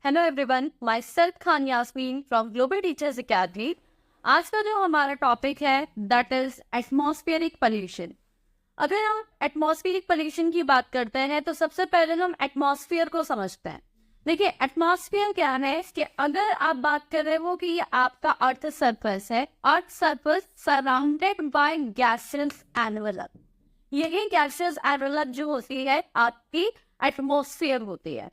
Hello everyone, myself Khan Yasmin from global teachers academy. आज का जो हमारा टॉपिक है दैट इज एटमॉस्फेरिक पोल्यूशन। अगर हम एटमॉस्फेरिक पोल्यूशन की बात करते हैं तो सबसे पहले हम एटमॉस्फेयर को समझते हैं। देखिए, एटमॉस्फेयर क्या है कि अगर आप बात कर रहे हो कि ये आपका अर्थ सरफेस है, earth surface surrounded by gases envelope, यही गैसेस एनवेलप जो होती है आपकी एटमॉस्फेयर होती है।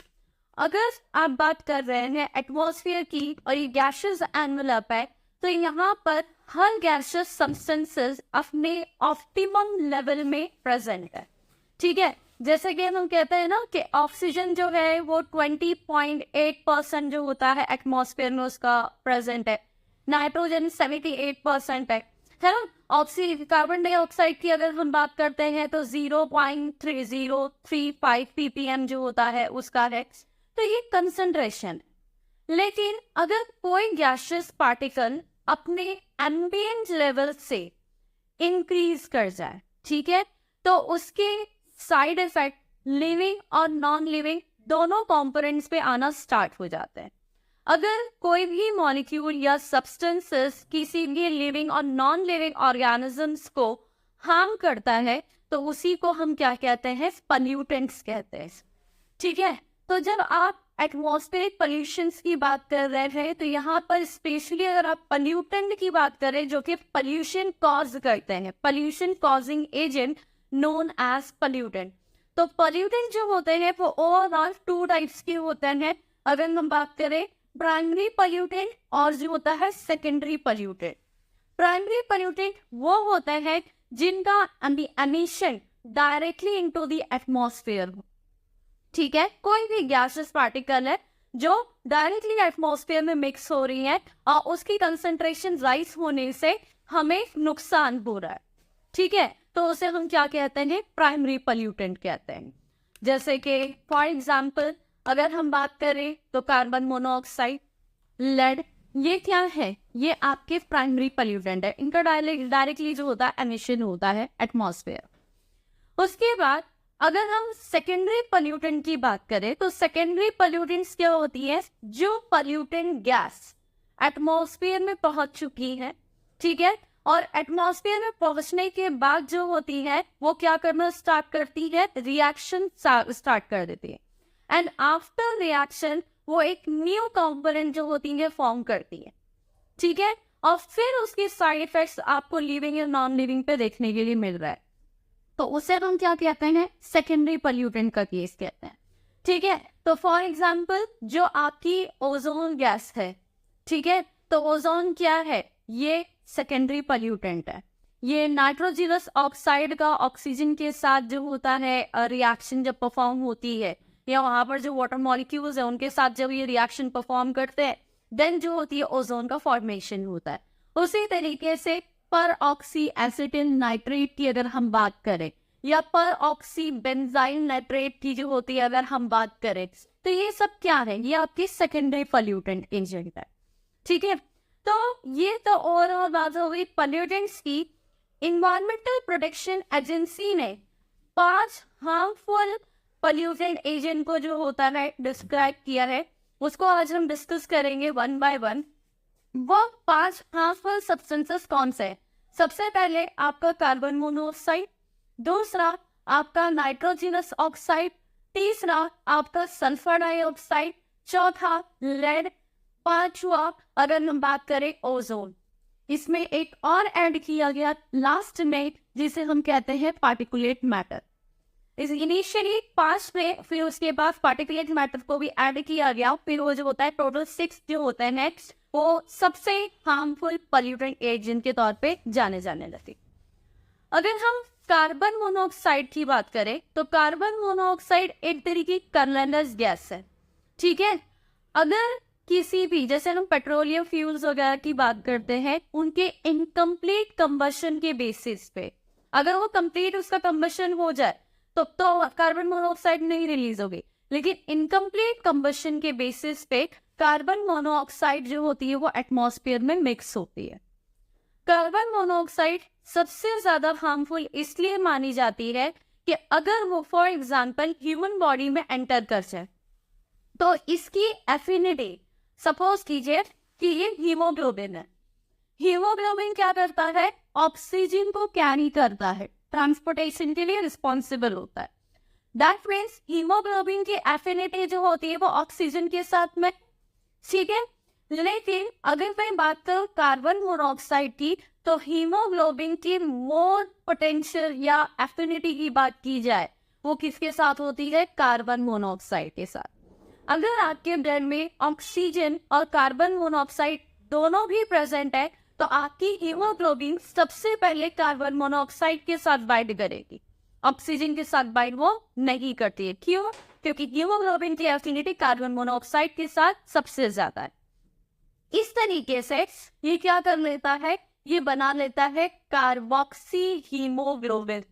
अगर आप बात कर रहे हैं एटमॉस्फेयर की और ये गैसेस एनवेलप है, तो यहाँ पर हर गैसेस सब्सटेंसेस अपने ऑप्टिमम लेवल में प्रेजेंट है। ठीक है, जैसे कि हम कहते हैं ना कि ऑक्सीजन जो है वो 20.8% जो होता है एटमॉस्फेयर में उसका प्रेजेंट है, नाइट्रोजन 78% है ना। ऑक्सीजन कार्बन डाइऑक्साइड की अगर हम बात करते हैं तो 0.3035 ppm जो होता है उसका है। तो ये कंसंट्रेशन। लेकिन अगर कोई गैसियस पार्टिकल अपने एम्बिएंट लेवल से इंक्रीज कर जाए, ठीक है, तो उसके साइड इफेक्ट लिविंग और नॉन लिविंग दोनों कंपोनेंट्स पे आना स्टार्ट हो जाते हैं। अगर कोई भी मॉलिक्यूल या सब्सटेंसेस किसी भी लिविंग और नॉन लिविंग ऑर्गेनिजम्स को हार्म करता है तो उसी को हम क्या कहते हैं, पॉल्यूटेंट्स कहते हैं। ठीक है, तो जब आप एटमॉस्फेरिक पोल्यूशन की बात कर रहे हैं तो यहाँ पर स्पेशली अगर आप पॉल्यूटेंट की बात करें जो कि पोल्यूशन कॉज करते हैं, pollution causing agent known as pollutant. तो पोल्यूटेंट जो होते हैं वो ओवरऑल 2 टाइप्स के होते हैं। अगर हम बात करें प्राइमरी पोल्यूटेंट और जो होता है सेकेंडरी पोल्यूटेंट। प्राइमरी पोल्यूटेंट वो होते हैं जिनका emission directly into the atmosphere हो। ठीक है, कोई भी गैसेस पार्टिकल है जो डायरेक्टली एटमॉस्फेयर में मिक्स हो रही है और उसकी कंसंट्रेशन राइज होने से हमें नुकसान हो रहा है। ठीक है, तो उसे हम क्या कहते हैं, प्राइमरी पोल्यूटेंट कहते हैं। जैसे कि फॉर एग्जांपल अगर हम बात करें तो कार्बन मोनोऑक्साइड, लेड, ये क्या है, ये आपके प्राइमरी पोल्यूटेंट है। इनका डायरेक्टली जो होता है एमिशन होता है एटमॉस्फेयर। उसके बाद अगर हम सेकेंडरी पोल्यूटेंट की बात करें तो सेकेंडरी पोल्यूटेंट्स क्या होती है, जो पोल्यूटेंट गैस एटमॉस्फेयर में पहुंच चुकी है, ठीक है, और एटमॉस्फेयर में पहुंचने के बाद जो होती है वो क्या करना स्टार्ट करती है, रिएक्शन स्टार्ट कर देती है। एंड आफ्टर रिएक्शन वो एक न्यू कंपोनेंट जो होती है फॉर्म करती है। ठीक है, और फिर उसके साइड इफेक्ट्स आपको लिविंग या नॉन लिविंग पे देखने के लिए मिल रहा है, तो उसे हम क्या कहते हैं, सेकेंडरी पोल्यूटेंट का केस कहते हैं। ठीक है, तो फॉर एग्जांपल जो आपकी ओजोन गैस है, ठीक है, तो ओजोन क्या है, ये सेकेंडरी पोल्यूटेंट है। ये नाइट्रोजनस ऑक्साइड का ऑक्सीजन के साथ जो होता है रिएक्शन जब परफॉर्म होती है, या वहां पर जो वाटर मॉलिक्यूल्स है उनके साथ जब ये रिएक्शन परफॉर्म करते हैं, देन जो होती है ओजोन का फॉर्मेशन होता है। उसी तरीके से पर ऑक्सी एसिटिल नाइट्रेट की अगर हम बात करें, या पर ऑक्सी बेंजाइल नाइट्रेट की जो होती है अगर हम बात करें, तो ये सब क्या है, ये आपकी सेकेंडरी पोल्यूटेंट एजेंट है। ठीक है, तो ये तो ओवरऑल बात हो गई पोल्यूटेंट्स की। इन्वायरमेंटल प्रोटेक्शन एजेंसी ने 5 हार्मफुल पोल्यूटेंट एजेंट को जो होता है डिस्क्राइब किया है, उसको आज हम डिस्कस करेंगे वन बाय वन। वो 5 हार्मफुल सब्सटेंसेस कौन से हैं? सबसे पहले आपका कार्बन मोनोऑक्साइड, दूसरा आपका नाइट्रोजनस ऑक्साइड, तीसरा आपका सल्फर डाइऑक्साइड, चौथा लेड, पांचवा अगर हम बात करें ओजोन। इसमें एक और ऐड किया गया लास्ट में जिसे हम कहते हैं पार्टिकुलेट मैटर। इस इनिशियली 5 में, फिर उसके बाद पार्टिकुलेट मैटर को भी ऐड किया गया, फिर वो जो होता है टोटल 6 जो होता है नेक्स्ट, वो सबसे हार्मफुल पोल्यूटेंट एजेंट के तौर पे जाने लगती। अगर हम कार्बन मोनोऑक्साइड की बात करें तो कार्बन मोनोऑक्साइड एक तरीके की कलरलेस गैस है। ठीक है, अगर किसी भी, जैसे हम पेट्रोलियम फ्यूल्स वगैरह की बात करते हैं, उनके इनकम्प्लीट कंबशन के बेसिस पे अगर वो कंप्लीट उसका कंबशन हो जाए तो कार्बन मोनोऑक्साइड नहीं रिलीज होगी, लेकिन इनकम्प्लीट कंबशन के बेसिस पे कार्बन मोनोऑक्साइड जो होती है वो एटमॉस्फेयर में मिक्स होती है। कार्बन मोनोऑक्साइड सबसे ज्यादा हार्मफुल इसलिए मानी जाती है कि अगर वो फॉर एग्जांपल ह्यूमन बॉडी में एंटर कर जाए तो इसकी एफिनिटी सपोज कीजिए कि ये हीमोग्लोबिन है। हीमोग्लोबिन क्या करता है? ऑक्सीजन को कैरी करता है, ट्रांसपोर्टेशन के लिए रिस्पॉन्सिबल होता है। दैट मीन्स हीमोग्लोबिन की एफिनिटी जो होती है वो ऑक्सीजन के साथ में, ठीक है। लेकिन अगर मैं बात करूं कार्बन मोनोऑक्साइड की, तो हीमोग्लोबिन की मोर पोटेंशियल या एफिनिटी की बात की जाए, वो किसके साथ होती है? कार्बन मोनोऑक्साइड के साथ। अगर आपके ब्लड में ऑक्सीजन और कार्बन मोनोऑक्साइड दोनों भी प्रेजेंट है, तो आपकी हीमोग्लोबिन सबसे पहले कार्बन मोनोऑक्साइड के साथ बाइंड करेगी, ऑक्सीजन के साथ बाइंड वो नहीं करती है। क्यों? क्योंकि हीमोग्लोबिन की एफिनिटी कार्बन मोनोऑक्साइड के साथ सबसे ज्यादा है। इस तरीके से ये क्या कर लेता है? ये बना लेता है कार्बोक्सी हीमोग्लोबिन,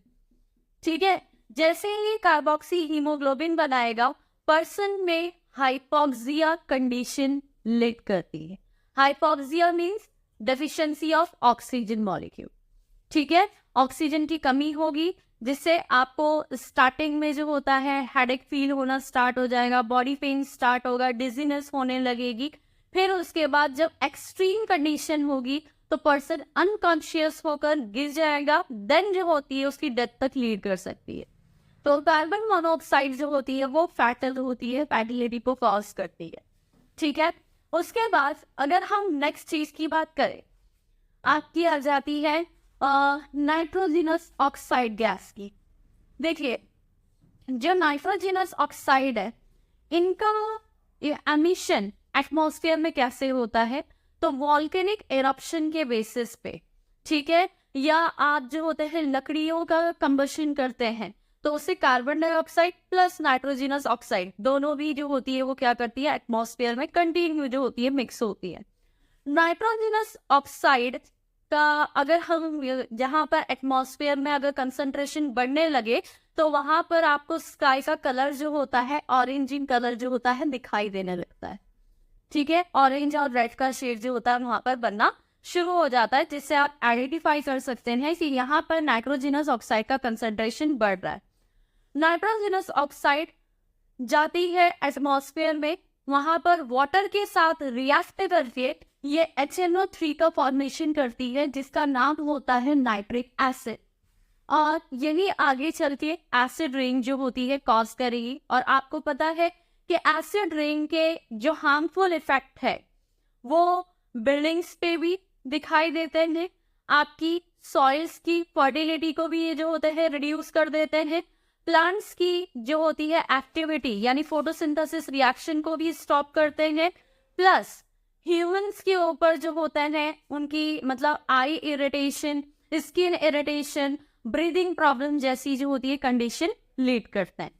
ठीक है। जैसे ही कार्बोक्सी हीमोग्लोबिन बनाएगा, पर्सन में हाइपोक्सिया कंडीशन लीड करती है। Hypoxia means deficiency of oxygen molecule, ठीक है। ऑक्सीजन की कमी होगी, जिससे आपको स्टार्टिंग में जो होता है हेडेक फील होना स्टार्ट हो जाएगा, बॉडी पेन स्टार्ट होगा, डिजीनेस होने लगेगी। फिर उसके बाद जब एक्सट्रीम कंडीशन होगी तो पर्सन अनकॉन्शियस होकर गिर जाएगा, देन जो होती है उसकी डेथ तक लीड कर सकती है। तो कार्बन मोनोऑक्साइड जो होती है वो फैटल होती है, फैटिलिटी को कॉज करती है, ठीक है। उसके बाद अगर हम नेक्स्ट चीज की बात करें, आपकी आ जाती है नाइट्रोजनस ऑक्साइड गैस की। देखिए, जो नाइट्रोजनस ऑक्साइड है, इनका एमिशन एटमॉस्फेयर में कैसे होता है? तो वॉल्केनिक एरप्शन के बेसिस पे, ठीक है। या आप जो होते हैं लकड़ियों का कंबशन करते हैं, तो उससे carbon dioxide plus nitrogenous oxide दोनों भी जो होती है वो क्या करती है? एटमॉस्फेयर में कंटिन्यू जो होती है मिक्स होती है। नाइट्रोजनस ऑक्साइड का अगर हम जहां पर एटमॉस्फेयर में अगर कंसंट्रेशन बढ़ने लगे, तो वहां पर आपको स्काई का कलर जो होता है ऑरेंज कलर जो होता है दिखाई देने लगता है, ठीक है। ऑरेंज और रेड का शेड जो होता है वहां पर बनना शुरू हो जाता है, जिससे आप आइडेंटिफाई कर सकते हैं कि यहाँ पर नाइट्रोजनस ऑक्साइड का कंसंट्रेशन बढ़ रहा है। नाइट्रोजनस ऑक्साइड जाती है एटमॉस्फेयर में, वहां पर वाटर के साथ रिएक्ट करके ये HNO3 का फॉर्मेशन करती है, जिसका नाम होता है नाइट्रिक एसिड। और यही आगे चल के एसिड रेन जो होती है कॉज करेगी। और आपको पता है कि एसिड रेन के जो हार्मफुल इफेक्ट है वो बिल्डिंग्स पे भी दिखाई देते हैं, आपकी सॉइल्स की फर्टिलिटी को भी ये जो होते हैं रिड्यूस कर देते हैं, प्लांट्स की जो होती है एक्टिविटी यानी फोटोसिंथेसिस रिएक्शन को भी स्टॉप करते हैं, प्लस ह्यूमंस के ऊपर जो होता है उनकी मतलब eye irritation, skin irritation, breathing problem जैसी जो होती है कंडीशन लीड करते हैं,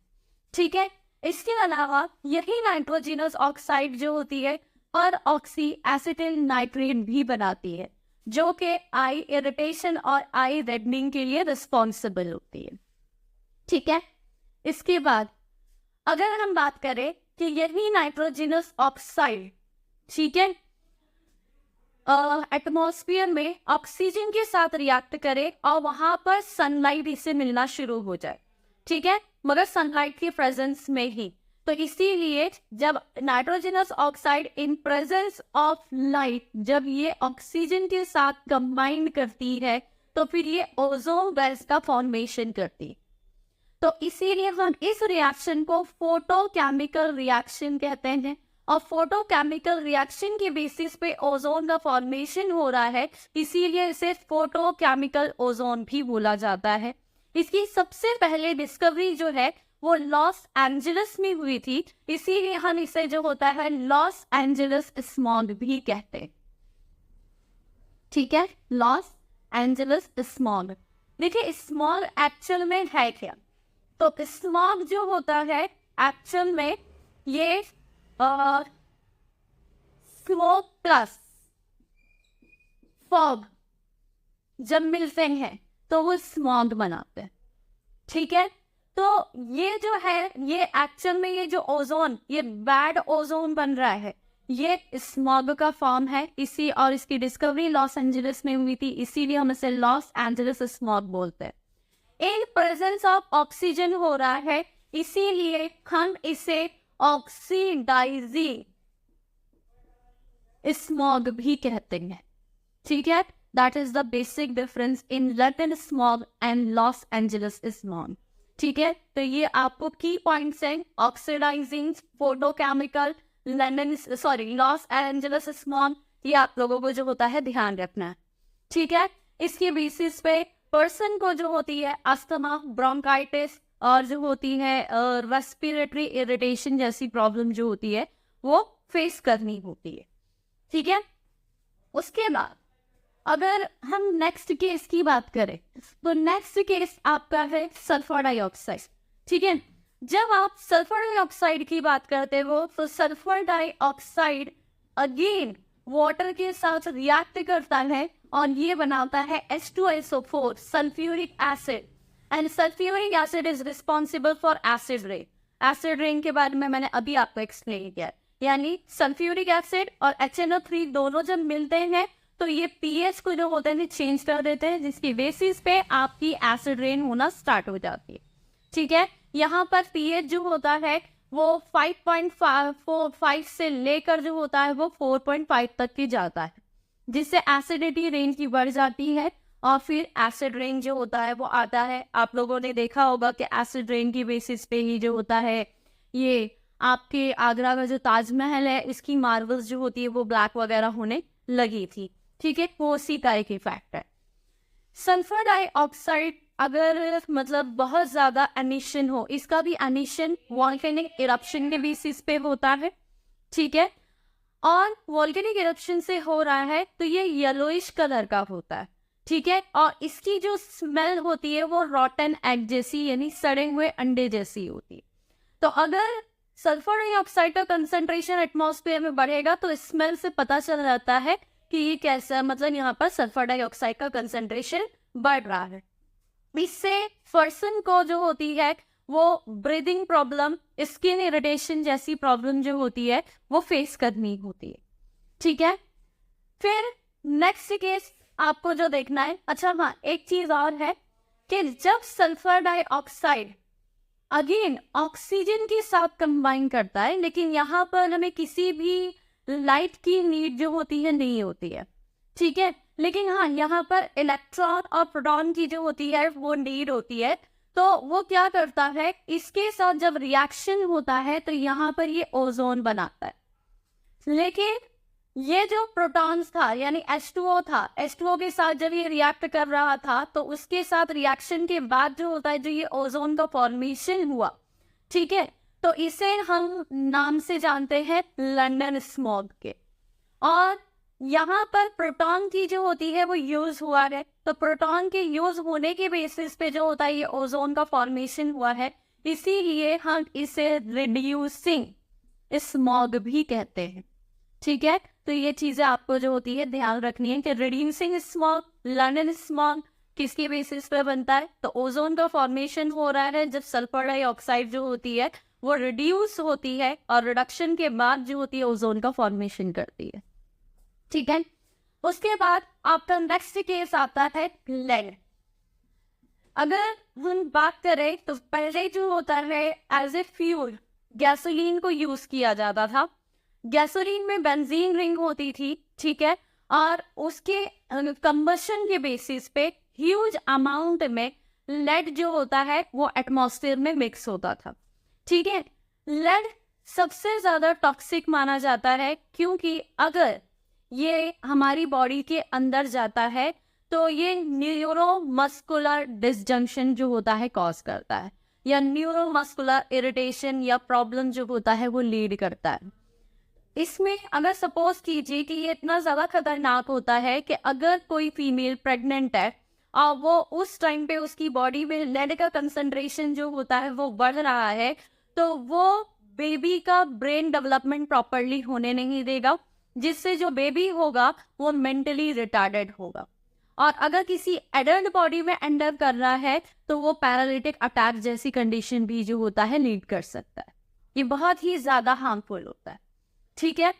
ठीक है। इसके अलावा यही नाइट्रोजनस ऑक्साइड जो होती है और ऑक्सी एसिटिल नाइट्रेट भी बनाती है, जो कि आई इरिटेशन और आई रेडनिंग के लिए रिस्पॉन्सिबल होती है, ठीक है। इसके बाद अगर हम बात करें कि यही नाइट्रोजनस ऑक्साइड, ठीक है, एटमॉस्फेयर में ऑक्सीजन के साथ रिएक्ट करे और वहां पर सनलाइट इसे मिलना शुरू हो जाए, ठीक है, मगर सनलाइट के प्रेजेंस में ही। तो इसीलिए जब nitrogenous oxide in presence of light जब ये ऑक्सीजन के साथ कंबाइन करती है, तो फिर ये ओजोन गैस का फॉर्मेशन करती है। तो इसीलिए हम इस रिएक्शन को फोटोकेमिकल रिएक्शन कहते हैं। और फोटोकेमिकल रिएक्शन के बेसिस पे ओजोन का फॉर्मेशन हो रहा है, इसीलिए इसे फोटोकेमिकल ओजोन भी बोला जाता है। इसकी सबसे पहले डिस्कवरी जो है वो लॉस एंजलिस में हुई थी, इसीलिए हम इसे जो होता है लॉस एंजलिस स्मॉग भी कहते हैं, ठीक है, लॉस एंजलिस स्मॉग। देखिए स्मॉग एक्चुअल में है क्या? तो स्मॉग जो होता है एक्चुअल में ये स्मोक प्लस फॉग जब मिलते हैं तो वो स्मॉग बनाते हैं, ठीक है। तो ये जो है ये एक्चुअल में ये जो ओजोन ये बैड ओजोन बन रहा है, ये स्मॉग का फॉर्म है। इसी और इसकी डिस्कवरी लॉस एंजलिस में हुई थी, इसीलिए हम इसे लॉस एंजलिस स्मॉग बोलते हैं। इन प्रेजेंस ऑफ ऑक्सीजन हो रहा है, इसीलिए हम इसे ऑक्सीडाइजिंग स्मॉग भी कहते हैं। ठीक है, that is the basic difference in London smog and Los Angeles smog. ठीक है, तो ये आपको की पॉइंट्स हैं, oxidising, photochemical, Los Angeles smog, ये आप लोगों को जो होता है ध्यान रखना है। ठीक है, इसके बेसिस पे पर्सन को जो होती है अस्थमा, ब्रोंकाइटिस और जो होती है रेस्पिरेटरी इरिटेशन जैसी प्रॉब्लम जो होती है वो फेस करनी होती है। ठीक है, उसके बाद अगर हम नेक्स्ट केस की बात करें तो नेक्स्ट केस आपका है सल्फर डाइऑक्साइड। ठीक है, जब आप सल्फर डाइऑक्साइड की बात करते हो तो सल्फर डाइऑक्साइड अगेन वाटर के साथ रिएक्ट करता है और ये बनाता है H2SO4 sulphuric acid, and sulphuric acid is responsible for acid rain. Acid rain के बारे में मैंने अभी आपको एक्सप्लेन किया, यानी सल्फ्यूरिक एसिड और HNO3 दोनों जब मिलते हैं तो ये pH को जो होते हैं चेंज कर देते हैं, जिसकी बेसिस पे आपकी एसिड रेन होना स्टार्ट हो जाती है। ठीक है, यहाँ पर pH जो होता है वो 5.5 से लेकर जो होता है वो 4.5 तक की जाता है, जिससे एसिडिटी रेंज की बढ़ जाती है और फिर एसिड रेन जो होता है वो आता है। आप लोगों ने देखा होगा कि एसिड रेन की बेसिस पे ही जो होता है ये आपके आगरा का जो ताजमहल है इसकी मार्बल्स जो होती है वो ब्लैक वगैरह होने लगी थी। ठीक है, वो उसी तरह की फैक्ट है। सल्फर डाइऑक्साइड अगर मतलब बहुत ज्यादा एमिशन हो, इसका भी एमिशन वॉल्केनिक इरप्शन के बेसिस पे होता है। ठीक है, और वॉल्केनिक इरप्शन से हो रहा है तो ये येलोइश कलर का होता है। ठीक है, और इसकी जो स्मेल होती है वो रॉटन एग जैसी यानी सड़े हुए अंडे जैसी होती है। तो अगर सल्फर डाइऑक्साइड का कंसंट्रेशन एटमॉस्फेयर में बढ़ेगा तो स्मेल से पता चल जाता है कि ये कैसा, मतलब यहाँ पर सल्फर डाइऑक्साइड का कंसंट्रेशन बढ़ रहा है। इससे पर्सन को जो होती है वो ब्रीदिंग प्रॉब्लम, स्किन इरिटेशन जैसी प्रॉब्लम जो होती है वो फेस करनी होती है। ठीक है, फिर नेक्स्ट केस आपको जो देखना है, अच्छा हाँ एक चीज और है कि जब सल्फर डाइऑक्साइड अगेन ऑक्सीजन के साथ कंबाइन करता है, लेकिन यहाँ पर हमें किसी भी लाइट की नीड जो होती है नहीं होती है। ठीक है, लेकिन हाँ यहाँ पर इलेक्ट्रॉन और प्रोटॉन की जो होती है वो नीड होती है। तो वो क्या करता है, इसके साथ जब रिएक्शन होता है तो यहाँ पर ये ओजोन बनाता है, लेकिन ये जो प्रोटॉन्स था यानी H2O था, H2O के साथ जब ये रिएक्ट कर रहा था तो उसके साथ रिएक्शन के बाद जो होता है जो ये ओजोन का फॉर्मेशन हुआ, ठीक है, तो इसे हम नाम से जानते हैं लंदन स्मॉग के। और यहाँ पर प्रोटॉन की जो होती है वो यूज हुआ है, तो प्रोटॉन के यूज होने के बेसिस पे जो होता है ये ओजोन का फॉर्मेशन हुआ है, इसीलिए हम इसे रिड्यूसिंग स्मॉग भी कहते हैं। ठीक है, तो ये चीजें आपको जो होती है ध्यान रखनी है कि रिड्यूसिंग स्मॉग, लंदन स्मॉग किसके बेसिस पे बनता है, तो ओजोन का फॉर्मेशन हो रहा है जब सल्फर डाइऑक्साइड जो होती है वो रिड्यूस होती है और रिडक्शन के बाद जो होती है ओजोन का फॉर्मेशन करती है। ठीक है, उसके बाद आपका नेक्स्ट केस आता है लेड। अगर हम बात करें तो पहले जो होता है एज ए फ्यूल गैसोलीन को यूज किया जाता था। गैसोलीन में बेंजीन रिंग होती थी, ठीक है, और उसके कंबशन के बेसिस पे ह्यूज अमाउंट में लेड जो होता है वो एटमॉस्फेयर में मिक्स होता था। ठीक है, लेड सबसे ज्यादा टॉक्सिक माना जाता है क्योंकि अगर ये हमारी बॉडी के अंदर जाता है तो ये न्यूरोमस्कुलर डिसजंक्शन जो होता है कॉज करता है, या न्यूरोमस्कुलर इरिटेशन या प्रॉब्लम जो होता है वो लीड करता है। इसमें अगर सपोज कीजिए कि ये इतना ज्यादा खतरनाक होता है कि अगर कोई फीमेल प्रेग्नेंट है और वो उस टाइम पे उसकी बॉडी में लेड का कंसंट्रेशन जो होता है वो बढ़ रहा है, तो वो बेबी का ब्रेन डेवलपमेंट प्रॉपरली होने नहीं देगा, जिससे जो बेबी होगा वो मेंटली रिटार्डेड होगा। और अगर किसी एडल्ट बॉडी में एंटर कर रहा है तो वो पैरालिटिक अटैक जैसी कंडीशन भी जो होता है लीड कर सकता है। ये बहुत ही ज्यादा हार्मफुल होता है। ठीक है,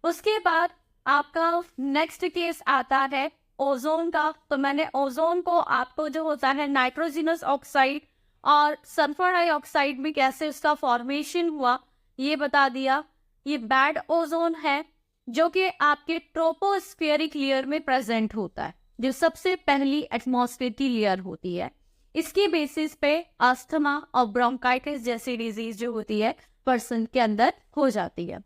उसके बाद आपका नेक्स्ट केस आता है ओजोन का। तो मैंने ओजोन को आपको जो होता है नाइट्रोजनस ऑक्साइड और सल्फर डाइऑक्साइड में कैसे उसका फॉर्मेशन हुआ ये बता दिया। ये बैड ओजोन है जो कि आपके ट्रोपोस्फेरिक लेयर में प्रेजेंट होता है, जो सबसे पहली एटमॉस्फेयर की लेयर होती है। इसके बेसिस पे अस्थमा और ब्रोंकाइटिस जैसी डिजीज जो होती है पर्सन के अंदर हो जाती है।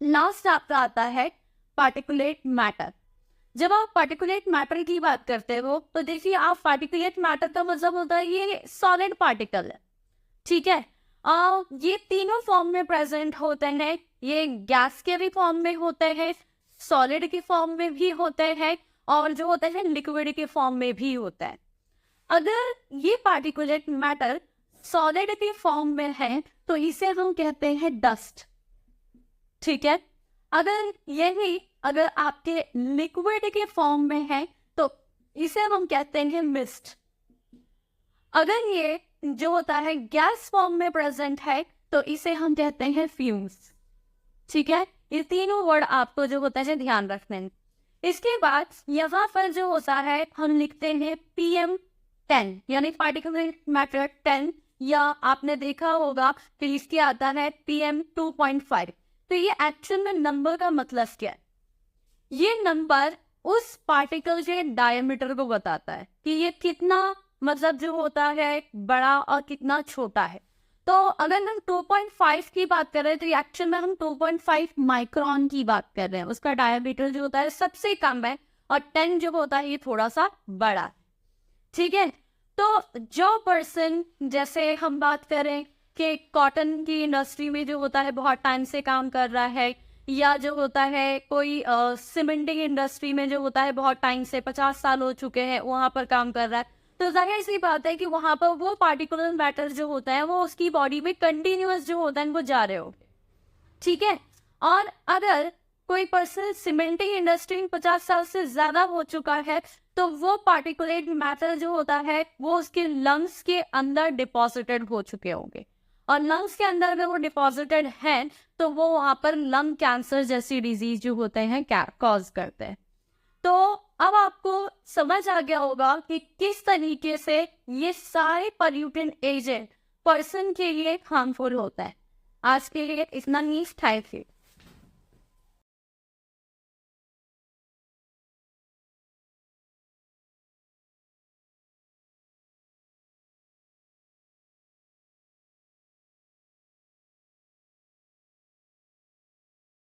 लास्ट आपका आता है पार्टिकुलेट मैटर। जब आप पार्टिकुलेट मैटर की बात करते हो तो देखिए, आप पार्टिकुलेट मैटर का मतलब होता है ये सॉलिड पार्टिकल है, ठीक है। ये तीनों फॉर्म में प्रेजेंट होते हैं। ये गैस के भी फॉर्म में होते हैं, सॉलिड के फॉर्म में भी होते हैं, और जो होते हैं लिक्विड के फॉर्म में भी होता है। अगर ये पार्टिकुलेट मैटर सॉलिड के फॉर्म में है तो इसे हम कहते हैं डस्ट, ठीक है। अगर आपके लिक्विड के फॉर्म में है तो इसे हम कहते हैं मिस्ट। अगर ये जो होता है गैस फॉर्म में प्रेजेंट है तो इसे हम कहते हैं फ्यूम्स, ठीक है। ये तीनों वर्ड आपको जो होता है ध्यान रखने हैं। इसके बाद यहाँ पर जो होता है हम लिखते हैं PM10 यानी पार्टिकुलेट मैटर 10, या आपने देखा होगा कि इसके आता है PM2.5। तो ये एक्चुअल में नंबर का मतलब क्या है? ये नंबर उस पार्टिकल के डायमीटर को बताता है कि ये कितना मतलब जो होता है बड़ा और कितना छोटा है। तो अगर हम 2.5 की बात कर रहे हैं तो एक्चुअल में हम 2.5 माइक्रोन की बात कर रहे हैं। उसका डायमीटर जो होता है सबसे कम है, और 10 जो होता है ये थोड़ा सा बड़ा है, ठीक है। तो जो पर्सन, जैसे हम बात करें कि कॉटन की इंडस्ट्री में जो होता है बहुत टाइम से काम कर रहा है, या जो होता है कोई सीमेंटिंग इंडस्ट्री में जो होता है बहुत टाइम से 50 साल हो चुके हैं वहां पर काम कर रहा है, तो जाहिर सी बात है कि वहां पर वो पार्टिकुलर मैटर जो होता है वो उसकी बॉडी में कंटिन्यूअस जो होता है वो जा रहे हो, ठीक है। और अगर कोई पर्सन सीमेंटिंग इंडस्ट्री में 50 साल से ज्यादा हो चुका है तो वो पार्टिकुलेट मैटर जो होता है वो उसके लंग्स के अंदर डिपॉजिटेड हो चुके होंगे, और लंग्स के अंदर अगर वो डिपॉजिटेड है तो वो वहां पर लंग कैंसर जैसी डिजीज जो होते हैं कॉज करते हैं। तो अब आपको समझ आ गया होगा कि किस तरीके से ये सारे पॉल्यूटेंट एजेंट पर्सन के लिए हार्मफुल होता है। आज के लिए इतना ही, थैंक यू।